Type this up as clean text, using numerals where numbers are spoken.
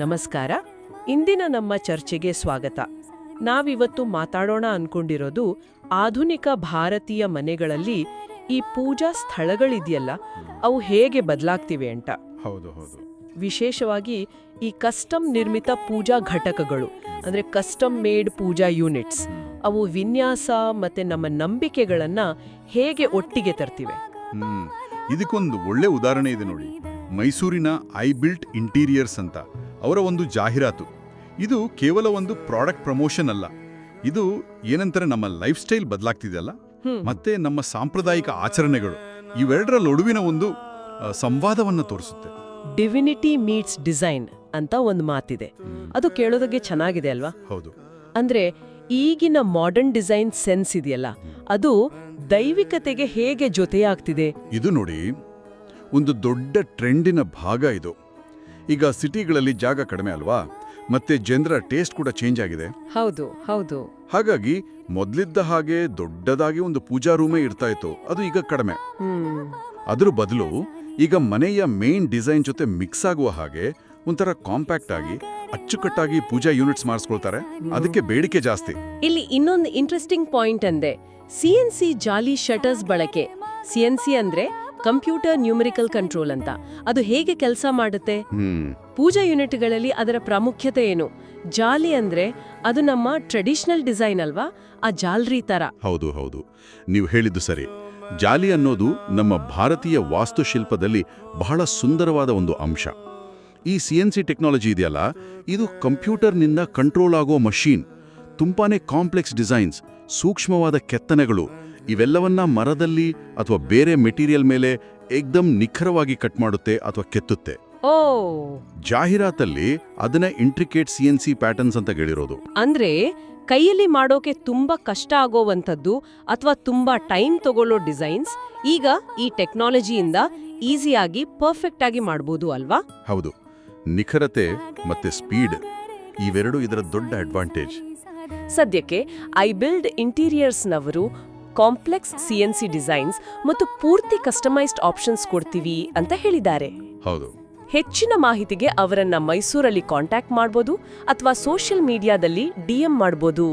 ನಮಸ್ಕಾರ. ಇಂದಿನ ನಮ್ಮ ಚರ್ಚೆಗೆ ಸ್ವಾಗತ. ನಾವಿವತ್ತು ಮಾತಾಡೋಣ ಅನ್ಕೊಂಡಿರೋದು ಆಧುನಿಕ ಭಾರತೀಯ ಮನೆಗಳಲ್ಲಿ ಈ ಪೂಜಾ ಸ್ಥಳಗಳಿದೆಯಲ್ಲ, ಅವು ಹೇಗೆ ಬದಲಾಗ್ತಿವೆ ಅಂತ. ಹೌದು ಹೌದು ವಿಶೇಷವಾಗಿ ಈ ಕಸ್ಟಮ್ ನಿರ್ಮಿತ ಪೂಜಾ ಘಟಕಗಳು, ಅಂದ್ರೆ ಕಸ್ಟಮ್ ಮೇಡ್ ಪೂಜಾ ಯೂನಿಟ್ಸ್, ಅವು ವಿನ್ಯಾಸ ಮತ್ತೆ ನಮ್ಮ ನಂಬಿಕೆಗಳನ್ನ ಹೇಗೆ ಒಟ್ಟಿಗೆ ತರ್ತಿವೆ. ಇದಕ್ಕೊಂದು ಒಳ್ಳೆ ಉದಾಹರಣೆ ಇದೆ ನೋಡಿ. ಮೈಸೂರಿನ ಐ ಬಿಲ್ಟ್ ಇಂಟೀರಿಯರ್ಸ್ ಅಂತ ಅವರ ಒಂದು ಜಾಹೀರಾತು. ಇದು ಕೇವಲ ಒಂದು ಪ್ರಾಡಕ್ಟ್ ಪ್ರಮೋಷನ್ ಅಲ್ಲ, ಇದು ಏನಂತಾರೆ ನಮ್ಮ ಲೈಫ್ ಸ್ಟೈಲ್ ಬದಲಾಗ್ತಿದೆಯಲ್ಲ, ಮತ್ತೆ ನಮ್ಮ ಸಾಂಪ್ರದಾಯಿಕ ಆಚರಣೆಗಳು ಇವೆರಡರ ನಡುವಿನ ಒಂದು ಸಂವಾದವನ್ನು ತೋರಿಸುತ್ತೆ. ಡಿವಿನಿಟಿ ಮೀಟ್ಸ್ ಡಿಸೈನ್ ಅಂತ ಒಂದು ಮಾತಿದೆ. ಅದು ಕೇಳೋದಕ್ಕೆ ಚೆನ್ನಾಗಿದೆ ಅಲ್ವಾ? ಹೌದು. ಅಂದ್ರೆ ಈಗಿನ ಮಾಡರ್ನ್ ಡಿಸೈನ್ ಸೆನ್ಸ್ ಇದೆಯಲ್ಲ, ಅದು ದೈವಿಕತೆಗೆ ಹೇಗೆ ಜೊತೆಯಾಗ್ತಿದೆ. ಇದು ನೋಡಿ, ಒಂದು ದೊಡ್ಡ ಟ್ರೆಂಡಿನ ಭಾಗ ಇದು. ಈಗ ಸಿಟಿಗಳಲ್ಲಿ ಜಾಗ ಕಡಿಮೆ ಅಲ್ವಾ, ಮತ್ತೆ ಜನರ ಟೇಸ್ಟ್ ಕೂಡ ಚೇಂಜ್ ಆಗಿದೆ. ಹೌದು ಹೌದು. ಹಾಗಾಗಿ ಮೊದಲಿದ್ದ ಹಾಗೆ ದೊಡ್ಡದಾಗಿ ಒಂದು ಪೂಜಾ ರೂಮೇ ಇರ್ತಾ ಇತ್ತು, ಅದು ಈಗ ಕಡಿಮೆ. ಅದ್ರ ಬದಲು ಈಗ ಮನೆಯ ಮೇನ್ ಡಿಸೈನ್ ಜೊತೆ ಮಿಕ್ಸ್ ಆಗುವ ಹಾಗೆ ಒಂಥರ ಕಾಂಪ್ಯಾಕ್ಟ್ ಆಗಿ ಅಚ್ಚುಕಟ್ಟಾಗಿ ಪೂಜಾ ಯೂನಿಟ್ಸ್ ಮಾಡಿಸ್ಕೊಳ್ತಾರೆ. ಅದಕ್ಕೆ ಬೇಡಿಕೆ ಜಾಸ್ತಿ. ಇಲ್ಲಿ ಇನ್ನೊಂದು ಇಂಟ್ರೆಸ್ಟಿಂಗ್ ಪಾಯಿಂಟ್ ಅಂದೆ CNC ಜಾಲಿ ಶಟರ್ಸ್ ಬಳಕೆ. CNC ಅಂದ್ರೆ ಕಂಪ್ಯೂಟರ್ ನ್ಯೂಮರಿಕಲ್ ಕಂಟ್ರೋಲ್ ಅಂತ. ಅದು ಹೇಗೆ ಕೆಲಸ ಮಾಡುತ್ತೆ? ಪೂಜಾ ಯೂನಿಟ್ಗಳಲ್ಲಿ ಅದರ ಪ್ರಾಮುಖ್ಯತೆ ಏನು? ಜಾಲಿ ಅಂದ್ರೆ ಅದು ನಮ್ಮ ಟ್ರೆಡಿಷನಲ್ ಡಿಸೈನ್ ಅಲ್ವಾ, ಆ ಜಾಲ್ರಿ ತರ. ಹೌದು ಹೌದು, ನೀವು ಹೇಳಿದ್ದು ಸರಿ. ಜಾಲಿ ಅನ್ನೋದು ನಮ್ಮ ಭಾರತೀಯ ವಾಸ್ತುಶಿಲ್ಪದಲ್ಲಿ ಬಹಳ ಸುಂದರವಾದ ಒಂದು ಅಂಶ. ಈ CNC ಟೆಕ್ನಾಲಜಿ ಇದೆಯಲ್ಲ, ಇದು ಕಂಪ್ಯೂಟರ್ನಿಂದ ಕಂಟ್ರೋಲ್ ಆಗೋ ಮಷೀನ್. ತುಂಬಾನೇ ಕಾಂಪ್ಲೆಕ್ಸ್ ಡಿಸೈನ್ಸ್, ಸೂಕ್ಷ್ಮವಾದ ಕೆತ್ತನೆಗಳು, ಇವೆಲ್ಲವನ್ನ ಮರದಲ್ಲಿ ಅಥವಾ ಬೇರೆ ಮೆಟೀರಿಯಲ್ ಮೇಲೆ ಏಕ್ದಮ್ ನಿಖರವಾಗಿ ಕಟ್ ಮಾಡುತ್ತೆ ಅಥವಾ ಕೆತ್ತುತ್ತೆ. ಜಾಹೀರಾತಲ್ಲಿ ಅದನ್ನ ಇಂಟ್ರಿಕೇಟ್ CNC ಪ್ಯಾಟರ್ನ್ಸ್ ಅಂತ ಹೇಳಿರೋದು. ಅಂದ್ರೆ ಕೈಯಲ್ಲಿ ಮಾಡೋಕೆ ತುಂಬಾ ಕಷ್ಟ ಆಗೋವಂಥದ್ದು ಅಥವಾ ತುಂಬಾ ಟೈಮ್ ತಗೊಳ್ಳೋ ಡಿಸೈನ್ಸ್ ಈಗ ಈ ಟೆಕ್ನಾಲಜಿಯಿಂದ ಈಸಿಯಾಗಿ ಪರ್ಫೆಕ್ಟ್ ಆಗಿ ಮಾಡ್ಬೋದು ಅಲ್ವಾ? ಹೌದು. ನಿಖರತೆ ಮತ್ತೆ ಸ್ಪೀಡ್ ಇವೆರಡು ಇದರ ದೊಡ್ಡ ಅಡ್ವಾಂಟೇಜ್. ಸದ್ಯಕ್ಕೆ ಐ ಬಿಲ್ಡ್ ಇಂಟೀರಿಯರ್ಸ್ನವರು ಕಾಂಪ್ಲೆಕ್ಸ್ CNC ಡಿಸೈನ್ಸ್ ಮತ್ತು ಪೂರ್ತಿ ಕಸ್ಟಮೈಸ್ಡ್ ಆಪ್ಷನ್ಸ್ ಕೊಡ್ತೀವಿ ಅಂತ ಹೇಳಿದ್ದಾರೆ. ಹೌದು. ಹೆಚ್ಚಿನ ಮಾಹಿತಿಗೆ ಅವರನ್ನ ಮೈಸೂರಲ್ಲಿ ಕಾಂಟ್ಯಾಕ್ಟ್ ಮಾಡಬಹುದು ಅಥವಾ ಸೋಷಿಯಲ್ ಮೀಡಿಯಾದಲ್ಲಿ DM ಮಾಡಬಹುದು.